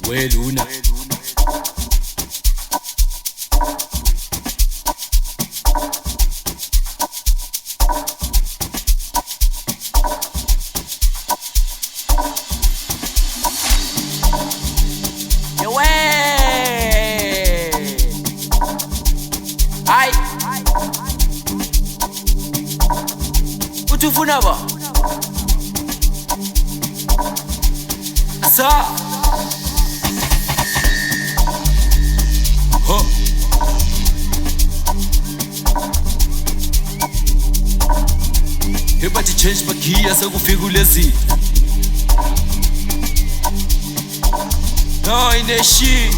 Weluna. Ai utufuna ba asa Ho. Hebathi change bagiya sekufika ulezi. No ineshi.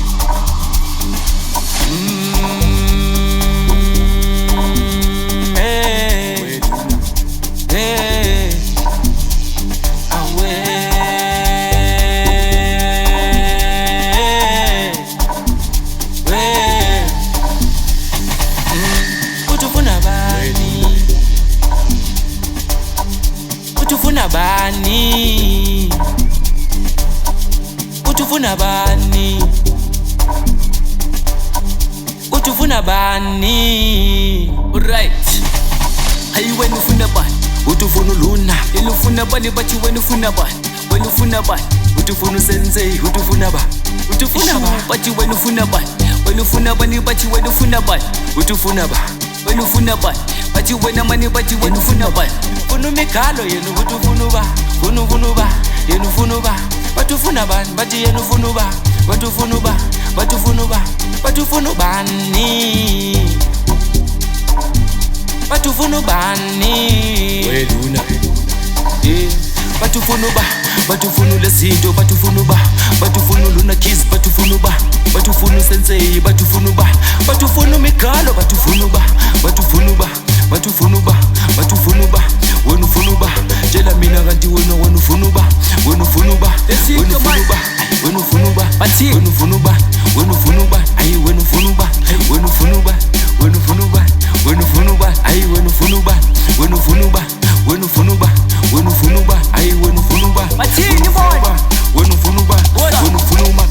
Utufuna bani? Utufuna bani? Utufuna bani? Alright. Hayi wena ufuna bani? Utufuna uluna. Yena ufuna bani bathi wena ufuna bani? Wena ufuna bani? Utufuna sensei, utufuna ba. Utufuna ba bathi wena ufuna bani? Wena ufuna bani bathi wena ufuna bani? Utufuna ba. Wena ufuna bani? Bathi wena mani bathi wena ufuna bani? Ufuna imigalo yena utufuna ba. Ufuna ba. Yena ufuna ba. Batufuna bani? Bathi yena ufuna ba. Batufuna ba. Batufuna ba. Batufuna bani? Batufuna bani? Weluna. Batufuna ba. Batufuna lezinto batufuna ba. Batufuna luna kids batufuna ba. Batufuna sensei batufuna ba. Batufuna imigalo batufuna ba. Batufuna ba. Batufuna ba. Batufuna ba. Wena ufuna ba. Tshela mina kanti wena ufuna ba. Wena ufuna ba. Wena ufuna ba. Wena ufuna ba. Wena ufuna ba. Wena ufuna ba. Ayi wena ufuna ba. Wena ufuna ba. Wena ufuna ba. Wena ufuna ba. Ayi wena ufuna ba. Wena ufuna ba. Wena ufuna ba. Wena ufuna ba. Ayi wena ufuna ba. Bathini boy? Wena ufuna ba. Wena ufuna ba.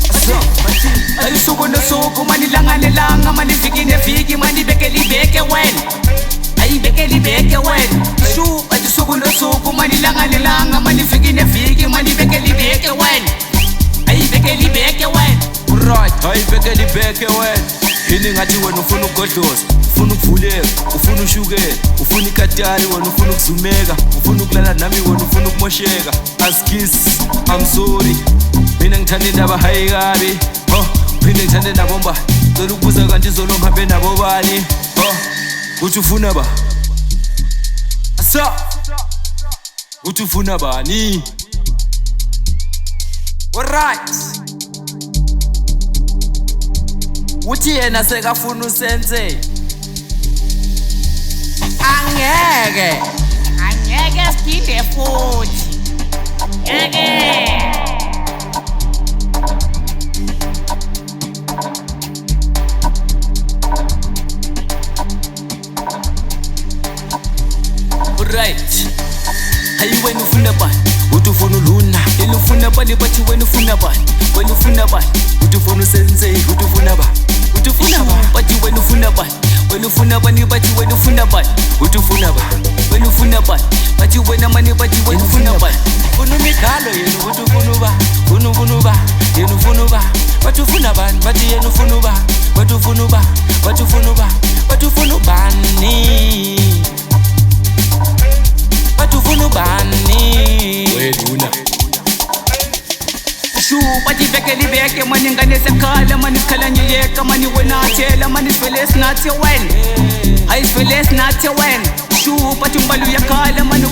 Alisuku nosuku mani langa nelanga mani viki neviki mani beke libeke wena. Ayi beke libeke wena. Shu alisuku nosuku mani langa nelanga mani viki neviki mani beke libeke wena. Ayi beke libeke wena. Right, hayi beke libeke wena. Yini ngathi wena ufuna ukugodloza, ufuna ukuvuleka, ufuna ushukela, ufuna ikatari wena ufuna ukuzumeka, ufuna ukulala nami wena ufuna ukumosheka. Askis, I'm sorry. Mina ngithanda indaba hayi kabi. Phinde ngithanda nabomba. Cela ukubuza kanti izolo ngihambe nabo bani? Uthi ufuna ba? Asa. Uthi ufuna bani? Alright. Uthi yena sekafuna usensei. Angeke siphinde futhi. Ngeke. Alright. Hayi wena ufuna bani? Uthi ufuna uluna. Yena ufuna bani bathi wena ufuna bani? Wena ufuna bani? Uthi ufuna sensei, uthi ufuna ba. Uthi ufuna ba bathi wena ufuna bani? Wena ufuna bani bathi wena ufuna bani? Uthi ufuna ba. Wena ufuna bani? Bathi wena mani bathi wena ufuna bani? Ufuna imigalo yena uthi ufuna ba. Ufuna ba. Yena ufuna ba. Bathi ufuna bani? Bathi yena ufuna ba. Bathi ufuna ba. Bathi ufuna ba. Bathi ufuna bani? Batufuna bani? Weluna. Shu bathi beke libeke mani ngane sekhala mani sikhala nyiyeka mani wena tshela mani sivele sinathi wena. Hayi sivele sinathi wena. Shu bathi umbalu yakhala mani